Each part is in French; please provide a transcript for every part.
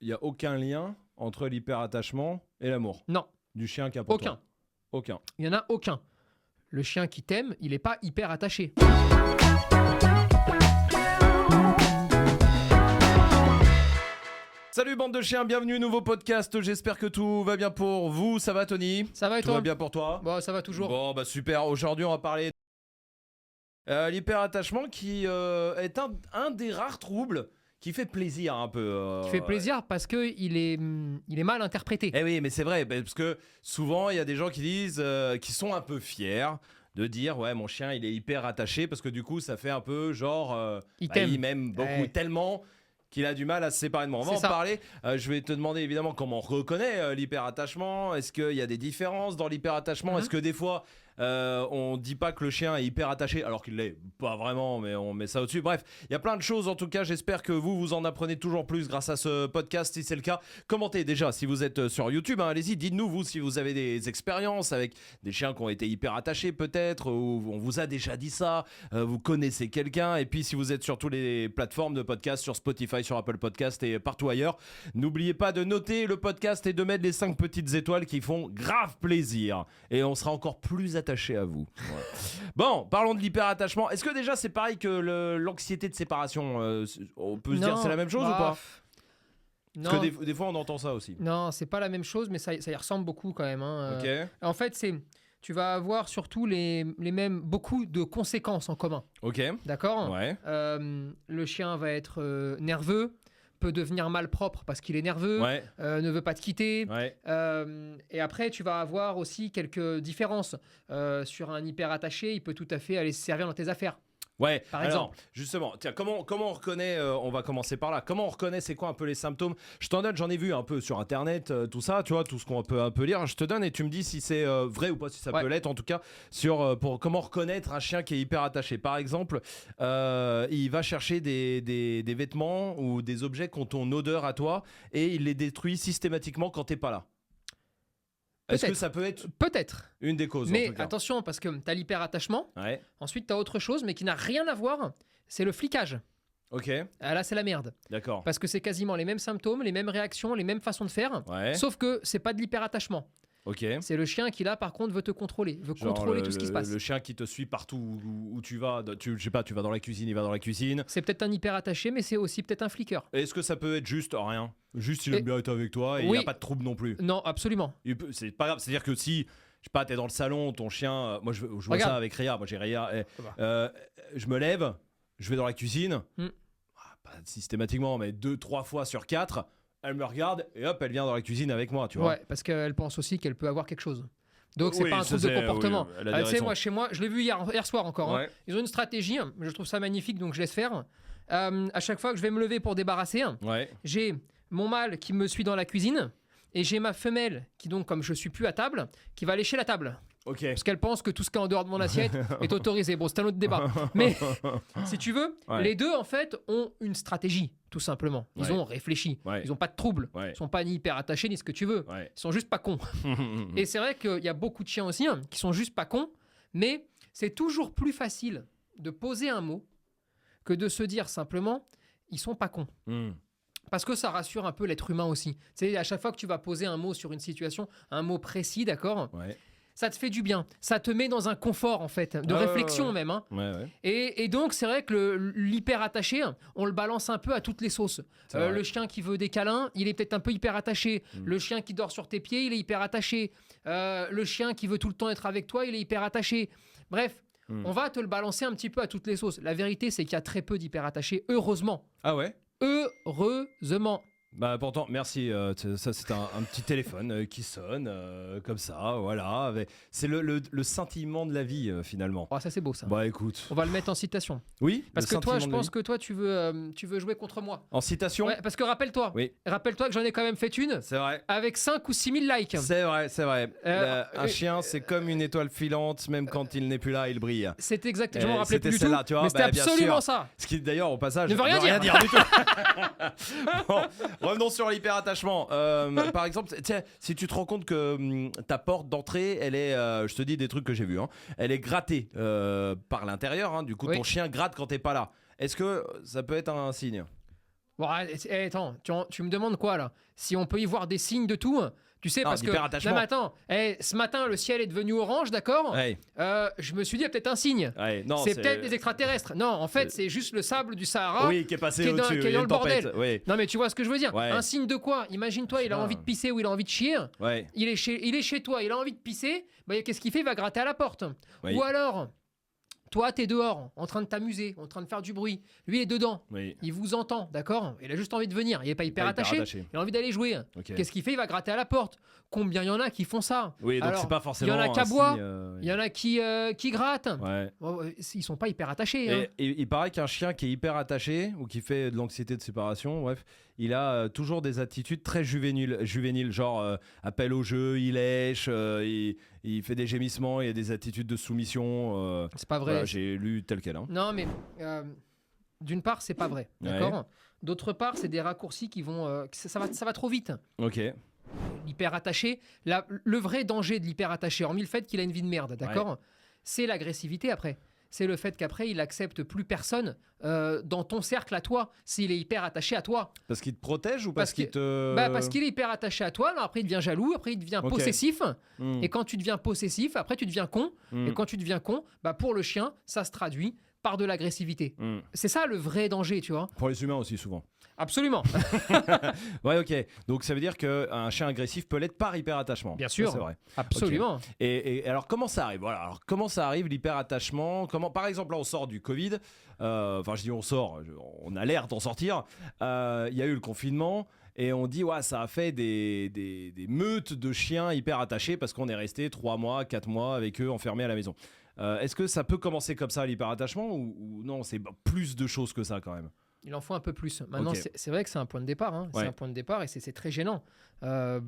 Il n'y a aucun lien entre l'hyperattachement et l'amour Non, du chien qui a pour aucun. toi. Aucun. Il n'y en a aucun. Le chien qui t'aime, il n'est pas hyper attaché. Salut bande de chiens, bienvenue, nouveau podcast. J'espère que tout va bien pour vous. Ça va Tony? Ça va et Tout toi? va bien pour toi? Bon, ça va toujours. Bon, bah super. Aujourd'hui, on va parler l'hyperattachement qui est un des rares troubles qui fait plaisir un peu. Qui fait plaisir parce qu'il est mal interprété. Eh oui, mais c'est vrai, parce que souvent, il y a des gens qui disent, qui sont un peu fiers de dire, ouais, mon chien, il est hyper attaché, parce que du coup, ça fait un peu genre, Il t'aime. il m'aime beaucoup, tellement qu'il a du mal à se séparer de moi. On va C'est en ça. parler. Je vais te demander évidemment comment on reconnaît l'hyperattachement. Est-ce qu'il y a des différences dans l'hyperattachement? Est-ce que des fois, on dit pas que le chien est hyper attaché alors qu'il l'est pas vraiment, mais on met ça au-dessus. Bref, il y a plein de choses. En tout cas, j'espère que vous en apprenez toujours plus grâce à ce podcast. Si c'est le cas, commentez déjà si vous êtes sur YouTube. Allez-y, dites-nous vous si vous avez des expériences avec des chiens qui ont été hyper attachés peut-être, ou on vous a déjà dit ça, vous connaissez quelqu'un. Et puis si vous êtes sur toutes les plateformes de podcast, sur Spotify, sur Apple Podcast et partout ailleurs, n'oubliez pas de noter le podcast et de mettre les 5 petites étoiles qui font grave plaisir. Et on sera encore plus attaché à vous. Voilà. Bon, parlons de l'hyperattachement. Est-ce que déjà c'est pareil que l'anxiété de séparation? On peut se dire c'est la même chose ou pas? Non, Parce que des fois on entend ça aussi. non, c'est pas la même chose, mais ça y ressemble beaucoup quand même. Hein. Ok. En fait, tu vas avoir surtout les mêmes, beaucoup de conséquences en commun. Ok. D'accord? Ouais. Le chien va être nerveux, peut devenir malpropre parce qu'il est nerveux, Ouais. ne veut pas te quitter. Ouais. Et après, tu vas avoir aussi quelques différences. Sur un hyper attaché, il peut tout à fait aller se servir dans tes affaires. Ouais, Par alors, exemple. justement, tiens, comment on reconnaît, on va commencer par là, comment on reconnaît, c'est quoi un peu les symptômes? Je t'en donne, j'en ai vu un peu sur internet, tout ça, tu vois, tout ce qu'on peut un peu lire, je te donne et tu me dis si c'est vrai ou pas, si ça Ouais. peut l'être en tout cas, pour comment reconnaître un chien qui est hyper attaché. Par exemple, il va chercher des vêtements ou des objets qui ont ton odeur à toi et il les détruit systématiquement quand t'es pas là. Est-ce que Peut-être. ça peut être Peut-être. une des causes en Mais tout cas? attention, parce que tu as l'hyper-attachement. Ouais, Ensuite, tu as autre chose, mais qui n'a rien à voir. C'est le flicage. ok, Ah, là, c'est la merde. d'accord. Parce que c'est quasiment les mêmes symptômes, les mêmes réactions, les mêmes façons de faire. Ouais, Sauf que c'est pas de l'hyper-attachement. ok. C'est le chien qui, là, par contre, veut te contrôler. Veut Genre contrôler tout ce qui se passe. Le chien qui te suit partout où tu vas. Je sais pas, tu vas dans la cuisine, il va dans la cuisine. C'est peut-être un hyper-attaché, mais c'est aussi peut-être un fliqueur. Est-ce que ça peut être juste rien? Juste il Et- aime bien être avec toi et il Oui. n'y a pas de trouble non plus. Non, absolument. C'est pas grave, c'est-à-dire que si, je sais pas, t'es dans le salon, ton chien. Moi je vois Regarde. ça avec Ria. Moi j'ai Ria. va. Je me lève, je vais dans la cuisine. Hmm. Pas systématiquement, mais 2-3 fois sur 4, elle me regarde et hop, elle vient dans la cuisine avec moi, tu vois. Ouais, parce qu'elle pense aussi qu'elle peut avoir quelque chose. Donc, c'est Oui, pas un ça, truc de c'est- comportement. oui, elle a des Tu sais, raisons. moi, chez moi, je l'ai vu hier soir encore. Hein. Ouais. Ils ont une stratégie, je trouve ça magnifique, donc je laisse faire. À chaque fois que je vais me lever pour débarrasser, Ouais. j'ai mon mâle qui me suit dans la cuisine et j'ai ma femelle qui, donc, comme je suis plus à table, qui va lécher la table. Ok. Parce qu'elle pense que tout ce qui est en dehors de mon assiette est autorisé. Bon, c'est un autre débat. Mais si tu veux, Ouais. les deux, en fait, ont une stratégie, tout simplement. Ils Ouais. ont réfléchi. Ouais. Ils n'ont pas de trouble. Ouais. Ils sont pas ni hyper attachés, ni ce que tu veux. Ouais. Ils sont juste pas cons. Et c'est vrai qu'il y a beaucoup de chiens aussi qui sont juste pas cons, mais c'est toujours plus facile de poser un mot que de se dire simplement ils sont pas cons. Hmm. Parce que ça rassure un peu l'être humain aussi. Tu sais, à chaque fois que tu vas poser un mot sur une situation, un mot précis, d'accord, Ouais. ça te fait du bien. Ça te met dans un confort, en fait, de Ouais, réflexion ouais. même. Hein. Ouais, ouais. Et donc, c'est vrai que l'hyper attaché, on le balance un peu à toutes les sauces. C'est vrai. Le chien qui veut des câlins, il est peut-être un peu hyper attaché. Mm. Le chien qui dort sur tes pieds, il est hyper attaché. Le chien qui veut tout le temps être avec toi, il est hyper attaché. Bref, Mm. on va te le balancer un petit peu à toutes les sauces. La vérité, c'est qu'il y a très peu d'hyper attachés, heureusement. Ah ouais? Heureusement. Bah pourtant, merci. Ça, c'est un petit téléphone qui sonne comme ça, voilà. C'est le scintillement de la vie finalement. Oh, ça, c'est beau, ça. Bah écoute. On va le mettre en citation. Oui. Parce le que toi, je scintillement de la pense vie. que toi, tu veux jouer contre moi. En citation. Ouais, parce que rappelle-toi que j'en ai quand même fait une C'est vrai. avec 5 ou 6 000 likes. C'est vrai, c'est vrai. Un euh, chien, c'est comme une étoile filante, même quand il n'est plus là, il brille. C'est exact, je m'en rappelais c'était plus du tout. celle-là, tu vois, mais c'était bah, bien absolument sûr. ça. Ce qui d'ailleurs au passage Ne veut rien dire. du tout. Bon, revenons sur l'hyperattachement. Par exemple, tiens, si tu te rends compte que ta porte d'entrée, elle est, je te dis des trucs que j'ai vus, hein, elle est grattée par l'intérieur. Hein, du coup, Oui. ton chien gratte quand t'es pas là. Est-ce que ça peut être un signe? Bon, attends, tu me demandes quoi là? Si on peut y voir des signes de tout, tu sais, parce que. Non, mais attends, ce matin, le ciel est devenu orange, d'accord? Ouais. Je me suis dit, il y a peut-être un signe. Ouais, non, c'est peut-être des extraterrestres. Non, en fait, c'est juste le sable du Sahara. Oui, qui est passé au-dessus. Qui est dans le bordel. Oui. Non, mais tu vois ce que je veux dire? Ouais. Un signe de quoi? Imagine-toi, il a envie de pisser ou il a envie de chier. Ouais. Il est chez toi, il a envie de pisser. Bah, qu'est-ce qu'il fait? Il va gratter à la porte. Oui. Ou alors. Toi, t'es dehors, en train de t'amuser, en train de faire du bruit. Lui est dedans. Oui. Il vous entend, d'accord? Il a juste envie de venir. Il n'est pas hyper attaché. Il a envie d'aller jouer. Okay. Qu'est-ce qu'il fait? Il va gratter à la porte. Combien il y en a qui font ça? Oui, donc c'est pas forcément. Il y en a qui aboient. Il y en a qui grattent. Ouais. Ils sont pas hyper attachés. Et il paraît qu'un chien qui est hyper attaché ou qui fait de l'anxiété de séparation, bref, il a toujours des attitudes très juvéniles, genre appel au jeu, il lèche, il fait des gémissements, il a des attitudes de soumission. C'est pas vrai. Voilà, j'ai lu tel quel. Hein. Non, mais d'une part, c'est pas vrai, d'accord. Ouais. D'autre part, c'est des raccourcis qui vont, ça va trop vite. Ok. L'hyper attaché, le vrai danger de l'hyper attaché, hormis le fait qu'il a une vie de merde, d'accord, c'est l'agressivité après. C'est le fait qu'après, il accepte plus personne dans ton cercle à toi, s'il est hyper attaché à toi. Parce qu'il te protège ou parce qu'il te... Parce qu'il est hyper attaché à toi, alors après il devient jaloux, après il devient possessif. Et quand tu deviens possessif, après tu deviens con. Et quand tu deviens con, pour le chien, ça se traduit par de l'agressivité. C'est ça le vrai danger, tu vois. Pour les humains aussi, souvent. Absolument. Ouais, ok. Donc ça veut dire qu'un chien agressif peut l'être par hyperattachement. Bien sûr. Ça, c'est vrai. Absolument. Okay. Et alors comment ça arrive? Voilà. Alors comment ça arrive l'hyperattachement? Comment, par exemple, là on sort du Covid. Enfin, je dis on sort. On a l'air d'en sortir. Il y a eu le confinement. Et on dit, ouais, ça a fait des meutes de chiens hyper attachés parce qu'on est resté 3 mois, 4 mois avec eux enfermés à la maison. Est-ce que ça peut commencer comme ça l'hyperattachement ou non, c'est plus de choses que ça quand même? Il en faut un peu plus. Maintenant, c'est vrai que c'est un point de départ. Hein. C'est un point de départ et c'est très gênant. À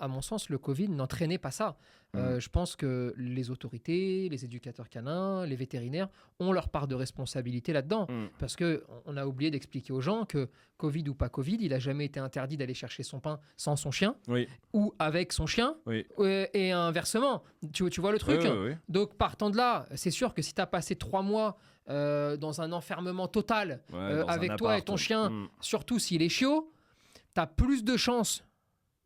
mon sens, le Covid n'entraînait pas ça. Je pense que les autorités, les éducateurs canins, les vétérinaires ont leur part de responsabilité là-dedans. Parce qu'on a oublié d'expliquer aux gens que Covid ou pas Covid, il n'a jamais été interdit d'aller chercher son pain sans son chien ou avec son chien et inversement. Tu vois le truc? Donc, partant de là, c'est sûr que si tu as passé 3 mois dans un enfermement total avec toi et ton chien, surtout s'il est chiot, tu as plus de chances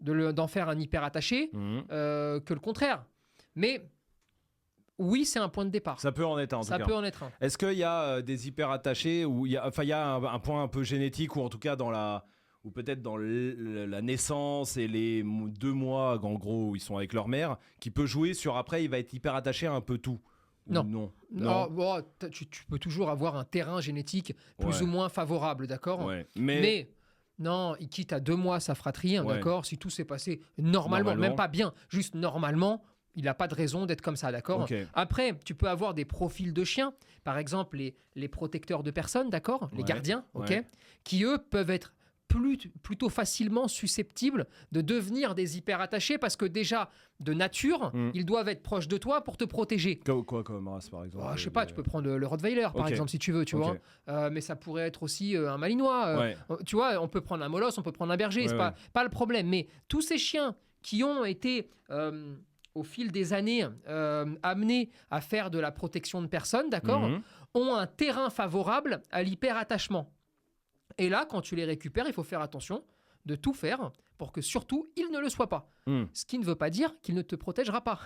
d'en faire un hyper attaché que le contraire. Mais oui, c'est un point de départ. Ça peut en être un, en tout cas. Ça peut en être un. Est-ce qu'il y a des hyper attachés ou il y a un point un peu génétique ou en tout cas ou peut-être dans la naissance et les 2 mois en gros où ils sont avec leur mère qui peut jouer sur après il va être hyper attaché à un peu tout? Non. Bon, tu peux toujours avoir un terrain génétique plus ou moins favorable, d'accord? Mais non, il quitte à 2 mois sa fratrie, d'accord? Si tout s'est passé normalement, même pas bien, juste normalement, il n'a pas de raison d'être comme ça, d'accord? Après, tu peux avoir des profils de chiens, par exemple les protecteurs de personnes, d'accord? Les gardiens, qui eux peuvent être plutôt facilement susceptibles de devenir des hyper attachés parce que déjà de nature ils doivent être proches de toi pour te protéger. Quoi comme race par exemple? Je sais pas, tu peux prendre le Rottweiler par exemple si tu veux, tu vois. Mais ça pourrait être aussi un Malinois. Tu vois, on peut prendre un Molosse, on peut prendre un berger, c'est pas le problème. Mais tous ces chiens qui ont été au fil des années amenés à faire de la protection de personnes, d'accord, ont un terrain favorable à l'hyper-attachement. Et là, quand tu les récupères, il faut faire attention de tout faire pour que surtout, ils ne le soient pas. Ce qui ne veut pas dire qu'il ne te protégera pas.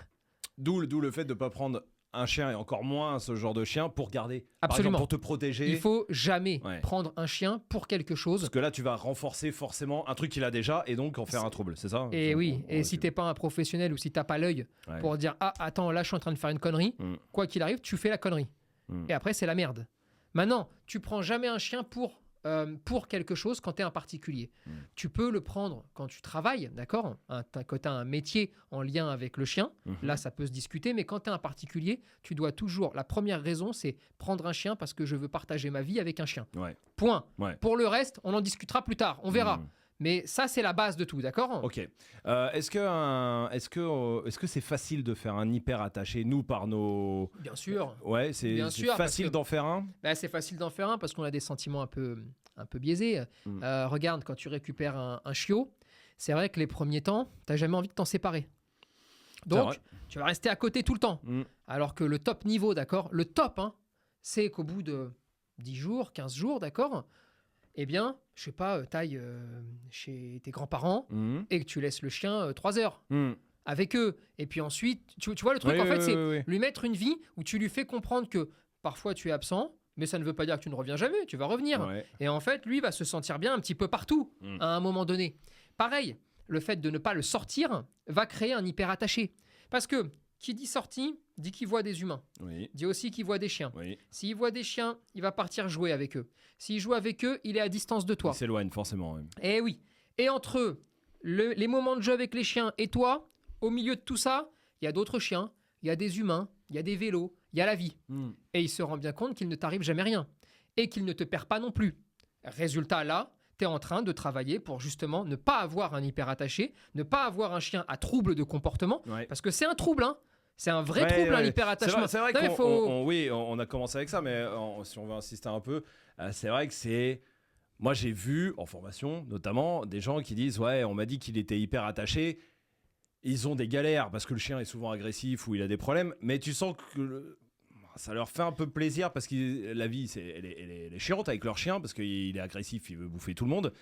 D'où le fait de ne pas prendre un chien et encore moins ce genre de chien pour garder, absolument, par exemple, pour te protéger. Il faut jamais prendre un chien pour quelque chose. Parce que là, tu vas renforcer forcément un truc qu'il a déjà et donc en faire un trouble, c'est ça? Et oui, et si t'es pas un professionnel ou si t'as pas l'œil pour dire « Ah, attends, là, je suis en train de faire une connerie », quoi qu'il arrive, tu fais la connerie. Et après, c'est la merde. Maintenant, tu prends jamais un chien pour quelque chose quand tu es un particulier. Tu peux le prendre quand tu travailles, d'accord, quand tu as un métier en lien avec le chien, là ça peut se discuter, mais quand tu es un particulier, tu dois toujours, la première raison c'est prendre un chien parce que je veux partager ma vie avec un chien. Point. Pour le reste, on en discutera plus tard, on verra. Mais ça, c'est la base de tout, d'accord? Ok. Est-ce que c'est facile de faire un hyper attaché, nous, par nos... Bien sûr. Ouais, c'est facile d'en faire un? C'est facile d'en faire un parce qu'on a des sentiments un peu biaisés. Regarde, quand tu récupères un chiot, c'est vrai que les premiers temps, tu n'as jamais envie de t'en séparer. Donc, tu vas rester à côté tout le temps. Alors que le top niveau, d'accord? Le top, c'est qu'au bout de 10 jours, 15 jours, d'accord? Eh bien, je sais pas, t'ailles chez tes grands-parents et que tu laisses le chien 3 heures avec eux. Et puis ensuite, tu vois le truc, c'est lui mettre une vie où tu lui fais comprendre que parfois tu es absent, mais ça ne veut pas dire que tu ne reviens jamais, tu vas revenir. Ouais. Et en fait, lui va se sentir bien un petit peu partout à un moment donné. Pareil, le fait de ne pas le sortir va créer un hyper attaché. Parce que qui dit sortie, dit qu'il voit des humains. Dit aussi qu'il voit des chiens. S'il voit des chiens, il va partir jouer avec eux. S'il joue avec eux, il est à distance de toi. Il s'éloigne forcément. Oui. Et oui. Et entre les moments de jeu avec les chiens et toi, au milieu de tout ça, il y a d'autres chiens, il y a des humains, il y a des vélos, il y a la vie. Et il se rend bien compte qu'il ne t'arrive jamais rien. Et qu'il ne te perd pas non plus. Résultat, là, tu es en train de travailler pour justement ne pas avoir un hyper attaché, ne pas avoir un chien à trouble de comportement. Parce que c'est un trouble, hein. C'est un vrai trouble, l'hyperattachement. C'est vrai qu'on a commencé avec ça, mais si on veut insister un peu, c'est vrai que c'est... Moi, j'ai vu, en formation, notamment, des gens qui disent « Ouais, on m'a dit qu'il était hyper attaché. » Ils ont des galères parce que le chien est souvent agressif ou il a des problèmes, mais tu sens que ça leur fait un peu plaisir parce que la vie, elle est chiante avec leur chien parce qu'il est agressif, il veut bouffer tout le monde.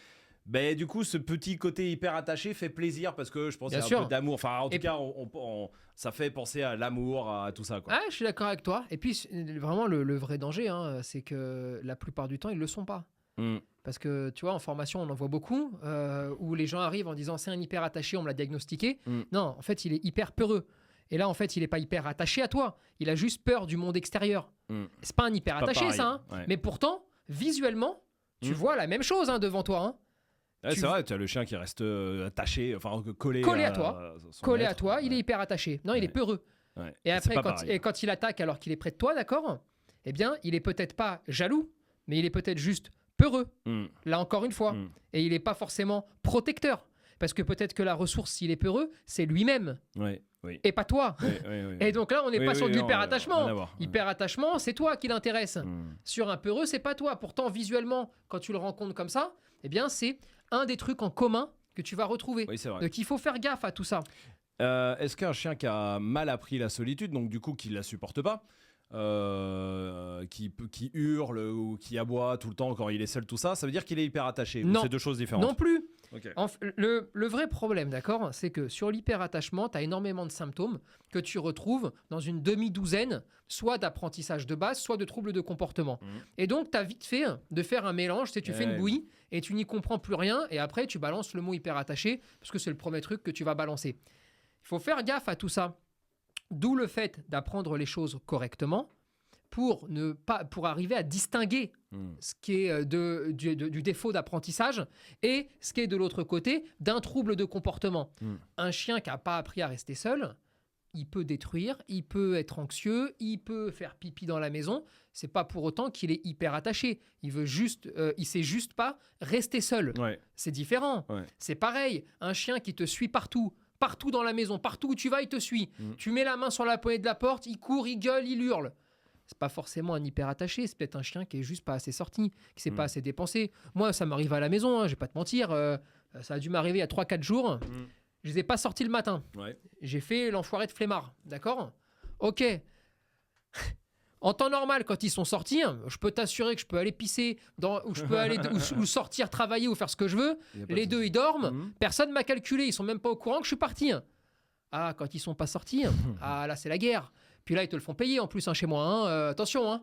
Ben, du coup, ce petit côté hyper attaché fait plaisir parce que je pense qu'il y a un peu d'amour. Enfin, en tout cas, ça fait penser à l'amour, à tout ça, quoi. Ah, je suis d'accord avec toi. Et puis, vraiment, le vrai danger, c'est que la plupart du temps, ils ne le sont pas. Parce que, tu vois, en formation, on en voit beaucoup où les gens arrivent en disant « c'est un hyper attaché, on me l'a diagnostiqué ». Non, en fait, il est hyper peureux. Et là, en fait, il n'est pas hyper attaché à toi. Il a juste peur du monde extérieur. C'est pas un hyper attaché, ça. Hein. Mais pourtant, visuellement, tu vois la même chose devant toi. Hein. Ouais, c'est vrai, tu as le chien qui reste attaché, enfin collé à toi. Collé à toi, il est hyper attaché. Non, il est peureux. Ouais. Et après, quand il attaque alors qu'il est près de toi, d'accord, eh bien, il est peut-être pas jaloux, mais il est peut-être juste peureux. Là, encore une fois. Et il n'est pas forcément protecteur. Parce que peut-être que la ressource, s'il est peureux, c'est lui-même. Et pas toi. Et donc là, on n'est pas sur de l'hyperattachement. Hyperattachement, c'est toi qui l'intéresse. Sur un peureux, c'est pas toi. Pourtant, visuellement, quand tu le rencontres comme ça, eh bien, c'est un des trucs en commun que tu vas retrouver. Donc, il faut faire gaffe à tout ça. Est-ce qu'un chien qui a mal appris la solitude, donc du coup, qui ne la supporte pas, qui hurle ou qui aboie tout le temps quand il est seul, tout ça, ça veut dire qu'il est hyper attaché? Non. C'est deux choses différentes. Non plus. Okay. Le vrai problème, d'accord, c'est que sur l'hyperattachement, tu as énormément de symptômes que tu retrouves dans une demi-douzaine, soit d'apprentissage de base, soit de troubles de comportement. Et donc, tu as vite fait de faire un mélange, tu fais une bouillie et tu n'y comprends plus rien, et après, tu balances le mot hyperattaché, parce que c'est le premier truc que tu vas balancer. Il faut faire gaffe à tout ça. D'où le fait d'apprendre les choses correctement pour arriver à distinguer ce qui est du défaut d'apprentissage et ce qui est de l'autre côté d'un trouble de comportement. Un chien qui n'a pas appris à rester seul, il peut détruire, il peut être anxieux, il peut faire pipi dans la maison. C'est pas pour autant qu'il est hyper attaché. Il sait juste pas rester seul. C'est différent. C'est pareil, un chien qui te suit partout dans la maison, partout où tu vas, il te suit. Tu mets la main sur la poignée de la porte, il court, il gueule, il hurle. C'est pas forcément un hyper attaché, c'est peut-être un chien qui est juste pas assez sorti, qui s'est pas assez dépensé. Moi, ça m'arrive à la maison, je vais pas te mentir. Ça a dû m'arriver il y a 3-4 jours. Je les ai pas sortis le matin. J'ai fait l'enfoiré de flemmard, d'accord ? Ok. En temps normal, quand ils sont sortis, je peux t'assurer que je peux aller pisser, ou je peux aller ou sortir, travailler ou faire ce que je veux. Les deux, ils dorment. Personne m'a calculé. Ils sont même pas au courant que je suis parti. Ah, quand ils sont pas sortis, là, c'est la guerre. Puis là, ils te le font payer en plus chez moi. Attention.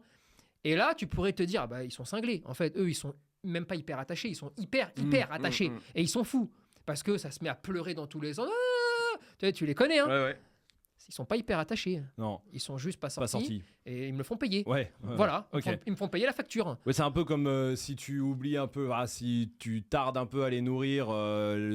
Et là, tu pourrais te dire, ils sont cinglés. En fait, eux, ils sont même pas hyper attachés. Ils sont hyper attachés. Et ils sont fous. Parce que ça se met à pleurer dans tous les sens. Tu les connais, hein. Ils sont pas hyper attachés. Non. Ils sont juste pas sortis. Et ils me le font payer. Voilà. Okay. Ils me font payer la facture. C'est un peu comme si tu oublies un peu, si tu tardes un peu à les nourrir,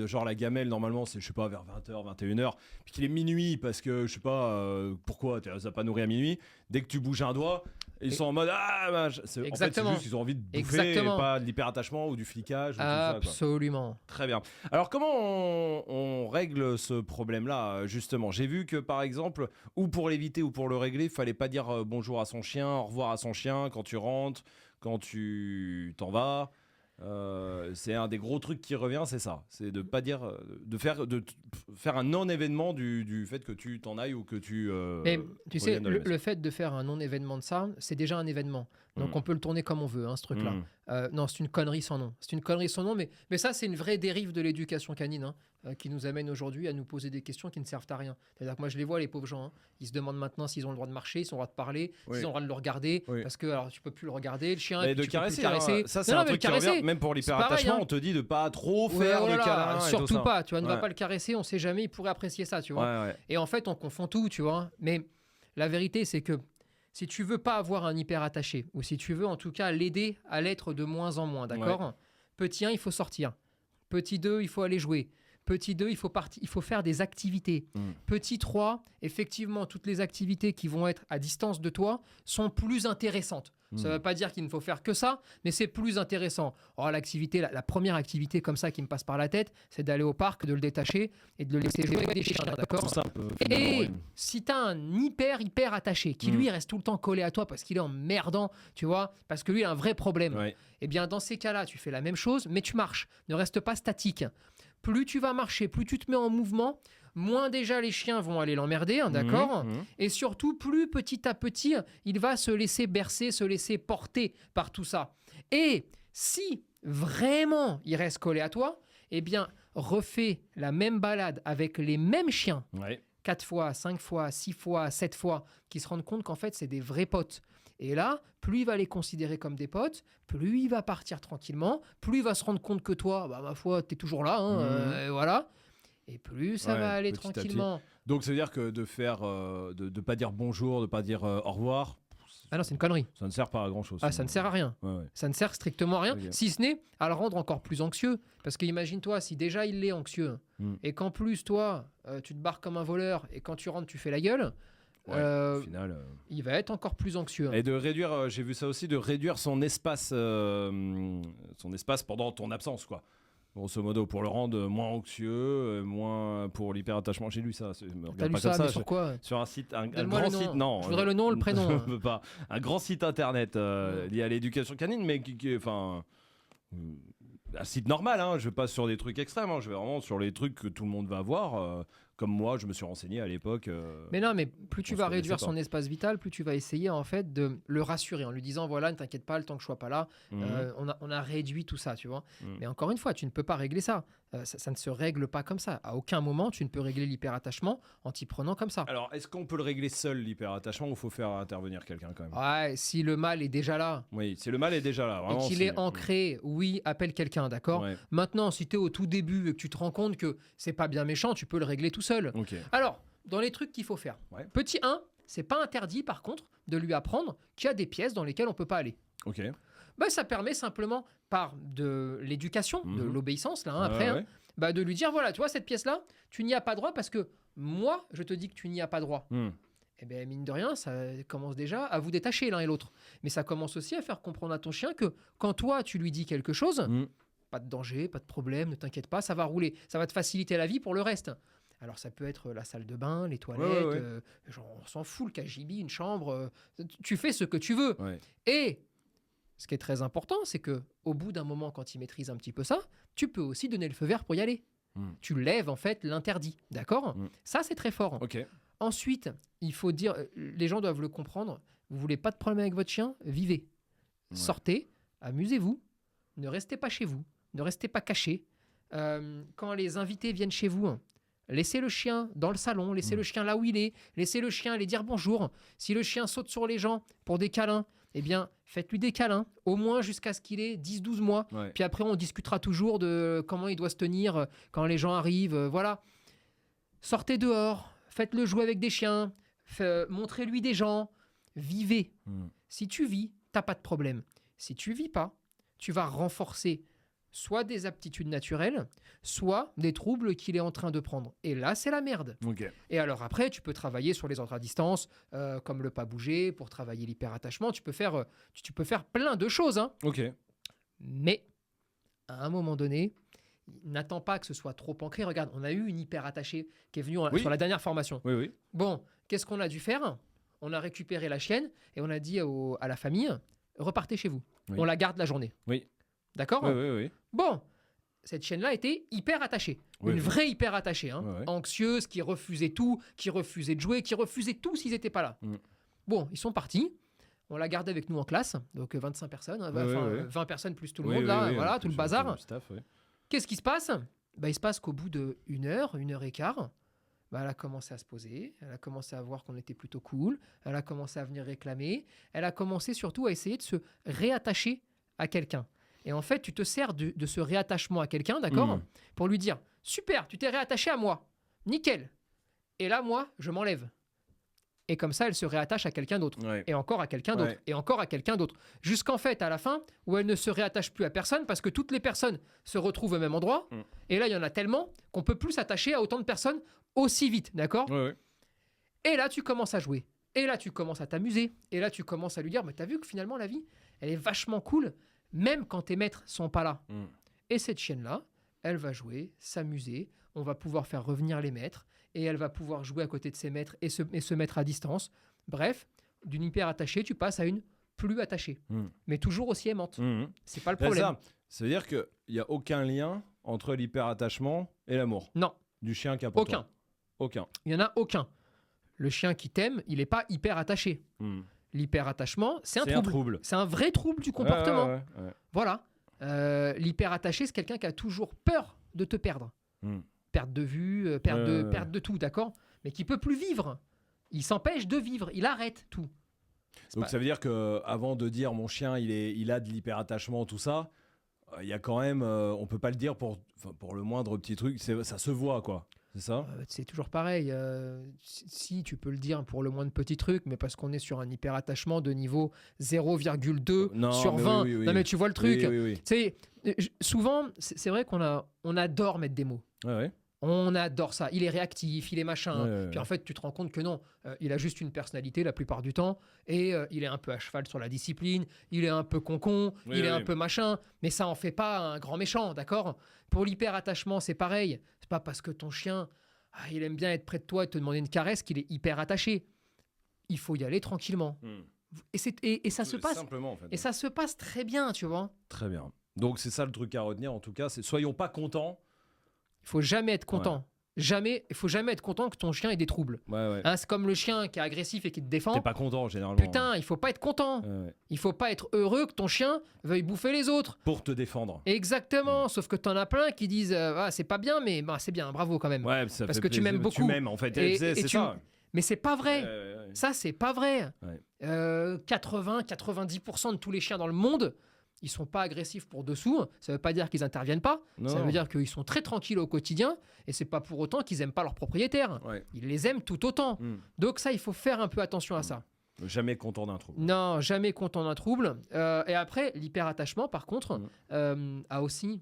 genre la gamelle, normalement, c'est, je sais pas, vers 20h, 21h, puis qu'il est minuit parce que, je sais pas, pourquoi tu n'as pas nourri à minuit. Dès que tu bouges un doigt, ils sont en mode en fait, c'est juste qu'ils ont envie de bouffer et pas de l'hyperattachement ou du flicage. Ou absolument. Tout ça, quoi. Très bien. Alors, comment on règle ce problème-là, justement? J'ai vu que, par exemple, ou pour l'éviter ou pour le régler, il fallait pas dire bonjour à son chien, au revoir à son chien quand tu rentres, quand tu t'en vas. C'est un des gros trucs qui revient, c'est ça. C'est de pas dire, de faire un non-événement du fait que tu t'en ailles ou que tu. Mais tu sais, le fait de faire un non-événement de ça, c'est déjà un événement. Donc on peut le tourner comme on veut, ce truc-là. Non, c'est une connerie sans nom. C'est une connerie sans nom, mais ça, c'est une vraie dérive de l'éducation canine qui nous amène aujourd'hui à nous poser des questions qui ne servent à rien. C'est-à-dire que moi, je les vois, les pauvres gens. Ils se demandent maintenant s'ils ont le droit de marcher, s'ils ont le droit de parler, s'ils ont le droit de le regarder. Parce que alors, tu peux plus le regarder, le chien, et de caresser. Ça, c'est un truc qui revient. Même pour l'hyperattachement, on te dit de pas trop faire de câlins. Surtout pas. Tu vois, ne va pas le caresser. On sait jamais. Il pourrait apprécier ça, tu vois. Et en fait, on confond tout, tu vois. Mais la vérité, c'est que si tu veux pas avoir un hyper attaché, ou si tu veux en tout cas l'aider à l'être de moins en moins, d'accord ? Petit 1, il faut sortir. Petit 2, il faut aller jouer. Petit 2, il faut faire des activités. Petit 3, effectivement, toutes les activités qui vont être à distance de toi sont plus intéressantes. Ça ne veut pas dire qu'il ne faut faire que ça, mais c'est plus intéressant. Oh, la première activité comme ça qui me passe par la tête, c'est d'aller au parc, de le détacher et de le laisser jouer avec des chiens, d'accord ? Et si tu as un hyper attaché qui lui reste tout le temps collé à toi parce qu'il est emmerdant, tu vois, parce que lui il a un vrai problème, eh bien dans ces cas-là, tu fais la même chose, mais tu marches. Ne reste pas statique. Plus tu vas marcher, plus tu te mets en mouvement, moins déjà les chiens vont aller l'emmerder, d'accord ? Et surtout, plus petit à petit, il va se laisser bercer, se laisser porter par tout ça. Et si vraiment il reste collé à toi, eh bien, refais la même balade avec les mêmes chiens, 4 fois, 5 fois, 6 fois, 7 fois, qui se rendent compte qu'en fait, c'est des vrais potes. Et là, plus il va les considérer comme des potes, plus il va partir tranquillement, plus il va se rendre compte que toi, ma foi, t'es toujours là, et voilà. Et plus ça va aller tranquillement. Donc, ça veut dire que de faire, de pas dire bonjour, de pas dire au revoir. Ah non, c'est une connerie. Ça ne sert pas à grand chose. Ah, ça ne sert à rien. Ça ne sert strictement à rien, si ce n'est à le rendre encore plus anxieux. Parce que imagine-toi, si déjà il est anxieux, et qu'en plus, toi, tu te barres comme un voleur, et quand tu rentres, tu fais la gueule. Au final, il va être encore plus anxieux. Et de réduire, j'ai vu ça aussi, de réduire son espace pendant ton absence, quoi. Grosso modo, pour le rendre moins anxieux, moins pour l'hyperattachement. J'ai lu ça. T'as lu ça, mais sur quoi ? Sur un site, un grand site. Non, je voudrais le nom, le prénom. Je veux pas. Un grand site internet lié à l'éducation canine, mais enfin, un site normal. Je vais pas sur des trucs extrêmes. Je vais vraiment sur les trucs que tout le monde va voir. Comme moi, je me suis renseigné à l'époque. Mais non, mais plus tu vas réduire son espace vital, plus tu vas essayer en fait de le rassurer en lui disant voilà, ne t'inquiète pas, le temps que je sois pas là, on a réduit tout ça, tu vois. Mais encore une fois, tu ne peux pas régler ça. Ça ne se règle pas comme ça. À aucun moment, tu ne peux régler l'hyperattachement en t'y prenant comme ça. Alors, est-ce qu'on peut le régler seul, l'hyperattachement, ou il faut faire intervenir quelqu'un quand même ? Ouais, si le mal est déjà là. Oui, si le mal est déjà là. Vraiment, et qu'il est ancré, oui, appelle quelqu'un, d'accord ? Maintenant, si tu es au tout début et que tu te rends compte que c'est pas bien méchant, tu peux le régler tout seul. Alors, dans les trucs qu'il faut faire. Petit 1, c'est pas interdit, par contre, de lui apprendre qu'il y a des pièces dans lesquelles on peut pas aller. Ça permet simplement, par de l'éducation, de l'obéissance, là, après, de lui dire, voilà, tu vois, cette pièce-là, tu n'y as pas droit parce que moi, je te dis que tu n'y as pas droit. Eh bien, mine de rien, ça commence déjà à vous détacher l'un et l'autre. Mais ça commence aussi à faire comprendre à ton chien que quand toi, tu lui dis quelque chose, pas de danger, pas de problème, ne t'inquiète pas, ça va rouler. Ça va te faciliter la vie pour le reste. Alors, ça peut être la salle de bain, les toilettes, on s'en fout, le cagibi, une chambre. Tu fais ce que tu veux. Et ce qui est très important, c'est qu'au bout d'un moment, quand il maîtrise un petit peu ça, tu peux aussi donner le feu vert pour y aller. Tu lèves en fait l'interdit, d'accord ? Ça, c'est très fort. Ensuite, il faut dire, les gens doivent le comprendre, vous voulez pas de problème avec votre chien, vivez. Sortez, amusez-vous, ne restez pas chez vous, ne restez pas cachés. Quand les invités viennent chez vous, laissez le chien dans le salon, laissez le chien là où il est, laissez le chien aller dire bonjour. Si le chien saute sur les gens pour des câlins, eh bien, faites-lui des câlins, au moins jusqu'à ce qu'il ait 10-12 mois. Puis après, on discutera toujours de comment il doit se tenir quand les gens arrivent. Voilà. Sortez dehors, faites-le jouer avec des chiens, montrez-lui des gens, vivez. Si tu vis, t'as pas de problème. Si tu vis pas, tu vas renforcer soit des aptitudes naturelles, soit des troubles qu'il est en train de prendre. Et là, c'est la merde. Et alors après, tu peux travailler sur les ordres à distance, comme le pas bouger, pour travailler l'hyperattachement. Tu peux faire plein de choses. Mais, à un moment donné, n'attends pas que ce soit trop ancré. Regarde, on a eu une hyperattachée qui est venue sur la dernière formation. Bon, qu'est-ce qu'on a dû faire ? On a récupéré la chienne et on a dit à la famille, repartez chez vous. On la garde la journée. D'accord ? Oui. Bon, cette chienne-là était hyper attachée. Une vraie hyper attachée. Anxieuse, qui refusait tout, qui refusait de jouer, qui refusait tout s'ils n'étaient pas là. Bon, ils sont partis. On l'a gardé avec nous en classe, donc 25 personnes, 20 personnes plus tout le monde, tout le bazar. Staff, Qu'est-ce qui se passe ? Il se passe qu'au bout d'1 heure, 1h15, elle a commencé à se poser, elle a commencé à voir qu'on était plutôt cool, elle a commencé à venir réclamer, elle a commencé surtout à essayer de se réattacher à quelqu'un. Et en fait, tu te sers de ce réattachement à quelqu'un, d'accord, pour lui dire « Super, tu t'es réattaché à moi, nickel. Et là, moi, je m'enlève. » Et comme ça, elle se réattache à quelqu'un d'autre. Et encore à quelqu'un d'autre. Et encore à quelqu'un d'autre. Jusqu'en fait, à la fin, où elle ne se réattache plus à personne parce que toutes les personnes se retrouvent au même endroit. Et là, il y en a tellement qu'on ne peut plus s'attacher à autant de personnes aussi vite. D'accord ? Et là, tu commences à jouer. Et là, tu commences à t'amuser. Et là, tu commences à lui dire, mais t'as vu que finalement, la vie, elle est vachement cool, même quand tes maîtres sont pas là. Et cette chienne-là, elle va jouer, s'amuser. On va pouvoir faire revenir les maîtres. Et elle va pouvoir jouer à côté de ses maîtres et se mettre à distance. Bref, d'une hyper attachée, tu passes à une plus attachée. Mais toujours aussi aimante. C'est pas le problème. Ça veut dire qu'il n'y a aucun lien entre l'hyperattachement et l'amour. Non. Du chien qui a pour toi. Aucun. Il n'y en a aucun. Le chien qui t'aime, il n'est pas hyper attaché. L'hyperattachement, c'est un trouble. C'est un vrai trouble du comportement. Voilà. L'hyper attaché, c'est quelqu'un qui a toujours peur de te perdre. Perte de vue, perte de tout, d'accord ? Mais qui peut plus vivre. Il s'empêche de vivre. Il arrête tout. Donc ça veut dire qu'avant de dire mon chien, il a de l'hyperattachement, tout ça, il y a quand même, on peut pas le dire pour le moindre petit truc, ça se voit, quoi. C'est ça ? C'est toujours pareil. Si, tu peux le dire pour le moindre petit truc, mais parce qu'on est sur un hyperattachement de niveau 0,2 sur 20. Oui. Non, mais tu vois le truc. Oui. Tu sais, souvent, c'est vrai on adore mettre des mots. On adore ça. Il est réactif, il est machin. Puis en fait, tu te rends compte que non, il a juste une personnalité la plupart du temps. Et il est un peu à cheval sur la discipline. Il est un peu concon. Il est un peu machin. Mais ça en fait pas un grand méchant, d'accord ? Pour l'hyperattachement, c'est pareil. C'est pas parce que ton chien, il aime bien être près de toi et te demander une caresse qu'il est hyper attaché. Il faut y aller tranquillement. Et ça se passe. Simplement, en fait. Et ça se passe très bien, tu vois. Très bien. Donc c'est ça le truc à retenir, en tout cas. C'est soyons pas contents. Il faut jamais être content. Il faut jamais être content que ton chien ait des troubles. C'est comme le chien qui est agressif et qui te défend. T'es pas content généralement. Putain, il faut pas être content. Il faut pas être heureux que ton chien veuille bouffer les autres. Pour te défendre. Exactement. Sauf que t'en as plein qui disent c'est pas bien, mais c'est bien, bravo quand même. Parce que tu m'aimes beaucoup. Tu m'aimes en fait. C'est ça. Mais c'est pas vrai. Ça, c'est pas vrai. 80-90% de tous les chiens dans le monde, ils sont pas agressifs pour dessous. Ça veut pas dire qu'ils interviennent pas. Ça veut dire qu'ils sont très tranquilles au quotidien. Et c'est pas pour autant qu'ils aiment pas leurs propriétaires. Ils les aiment tout autant. Donc ça, il faut faire un peu attention à ça. Jamais content d'un trouble. Non, jamais content d'un trouble. Et après, l'hyperattachement, par contre, a aussi,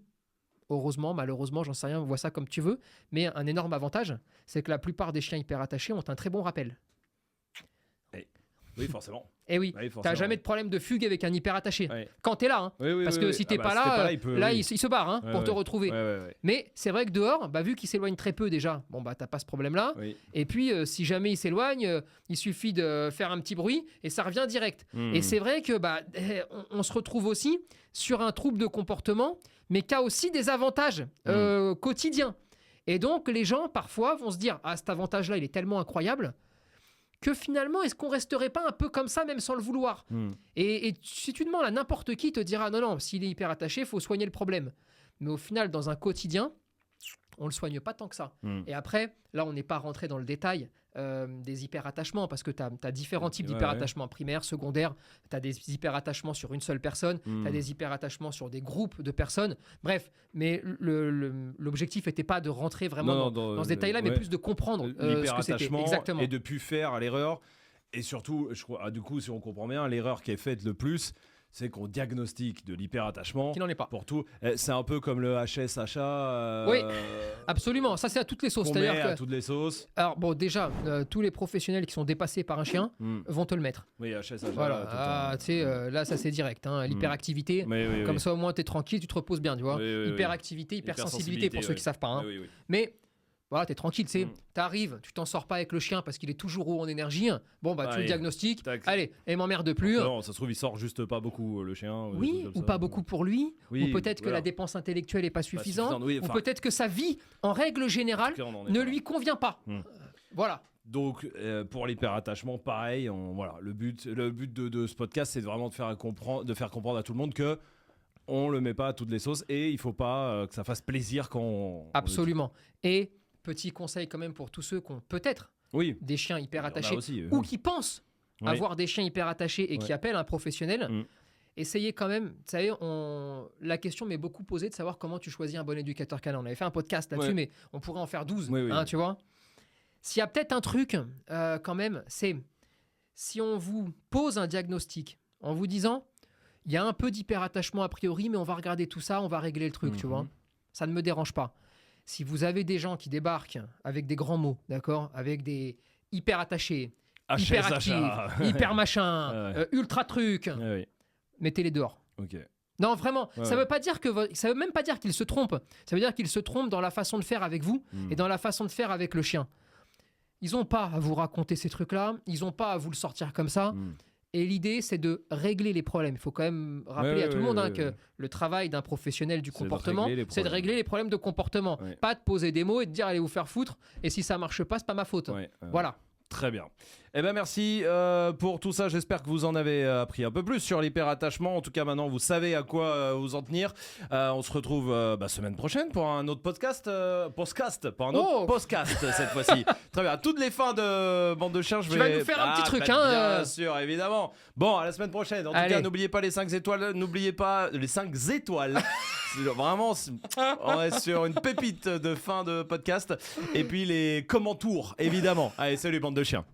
heureusement, malheureusement, j'en sais rien, vois ça comme tu veux, mais un énorme avantage, c'est que la plupart des chiens hyperattachés ont un très bon rappel. Oui, forcément. Et oui, t'as jamais de problème de fugue avec un hyperattaché. Quand t'es là, parce que si t'es pas là, il se barre pour te retrouver. Mais c'est vrai que dehors, vu qu'il s'éloigne très peu déjà, t'as pas ce problème-là. Et puis, si jamais il s'éloigne, il suffit de faire un petit bruit et ça revient direct. Et c'est vrai que on se retrouve aussi sur un trouble de comportement, mais qui a aussi des avantages quotidiens. Et donc, les gens, parfois, vont se dire « Ah, cet avantage-là, il est tellement incroyable » que finalement, est-ce qu'on resterait pas un peu comme ça, même sans le vouloir ? Et si tu demandes à n'importe qui, il te dira non, s'il est hyper attaché, il faut soigner le problème. Mais au final, dans un quotidien, on ne le soigne pas tant que ça. Et après, là, on n'est pas rentré dans le détail des hyperattachements, parce que tu as différents types d'hyperattachements, primaires, secondaires, tu as des hyperattachements sur une seule personne, tu as des hyperattachements sur des groupes de personnes, bref, mais l'objectif n'était pas de rentrer vraiment dans ce détail-là, mais plus de comprendre ce que c'était. Exactement. Et de plus faire l'erreur, et surtout, je crois, du coup, si on comprend bien, l'erreur qui est faite le plus, c'est qu'on diagnostique de l'hyperattachement. Qui n'en est pas. Pour tout. C'est un peu comme le HSHA. Oui, absolument. Ça, c'est à toutes les sauces. À toutes les sauces. Alors, déjà, tous les professionnels qui sont dépassés par un chien vont te le mettre. Oui, HSHA. Voilà. Là, ça, c'est direct. L'hyperactivité. Comme ça, au moins, tu es tranquille, tu te reposes bien. Tu vois. Hyperactivité, hypersensibilité, pour ceux qui ne savent pas. Mais Voilà, t'es tranquille, tu sais. T'arrives, tu t'en sors pas avec le chien parce qu'il est toujours haut en énergie. Bon, bah, tu le diagnostiques. Allez, et m'emmerde plus. Non, ça se trouve, il sort juste pas beaucoup, le chien. Oui, ou pas beaucoup pour lui. Ou peut-être que la dépense intellectuelle est pas suffisante. Ou peut-être que sa vie, en règle générale, ne lui convient pas. Voilà. Donc, pour l'hyperattachement, pareil. Voilà, le but de ce podcast, c'est vraiment de faire comprendre à tout le monde que on le met pas à toutes les sauces et il faut pas que ça fasse plaisir quand on... Absolument. Et petit conseil quand même pour tous ceux qui ont peut-être des chiens hyper attachés ou qui pensent avoir des chiens hyper attachés et qui appellent un professionnel. Essayez quand même, vous savez, la question m'est beaucoup posée de savoir comment tu choisis un bon éducateur canin. On avait fait un podcast là-dessus, mais on pourrait en faire 12, tu vois. S'il y a peut-être un truc quand même, c'est si on vous pose un diagnostic en vous disant il y a un peu d'hyperattachement a priori, mais on va regarder tout ça, on va régler le truc, tu vois. Ça ne me dérange pas. Si vous avez des gens qui débarquent avec des grands mots, d'accord, avec des hyper attachés, hyper actifs, hyper machin, ultra trucs, mettez-les dehors. Non, vraiment, ça veut même pas dire qu'ils se trompent. Ça veut dire qu'ils se trompent dans la façon de faire avec vous et dans la façon de faire avec le chien. Ils n'ont pas à vous raconter ces trucs-là, ils n'ont pas à vous le sortir comme ça. Et l'idée, c'est de régler les problèmes. Il faut quand même rappeler à tout le monde que le travail d'un professionnel du comportement, c'est de régler les problèmes de comportement. Pas de poser des mots et de dire allez vous faire foutre. Et si ça marche pas, c'est pas ma faute. Voilà. Très bien. Eh ben merci pour tout ça. J'espère que vous en avez appris un peu plus sur l'hyperattachement. En tout cas, maintenant, vous savez à quoi vous en tenir. On se retrouve semaine prochaine pour un autre podcast. Podcast cette fois-ci. Très bien. À toutes les fins de Bande de Chiens, tu vas nous faire un petit truc. Bien sûr, évidemment. Bon, à la semaine prochaine. En tout cas, n'oubliez pas les 5 étoiles. N'oubliez pas les 5 étoiles. Vraiment, on est sur une pépite de fin de podcast. Et puis les commentours, évidemment. Allez, salut Bande de Chiens.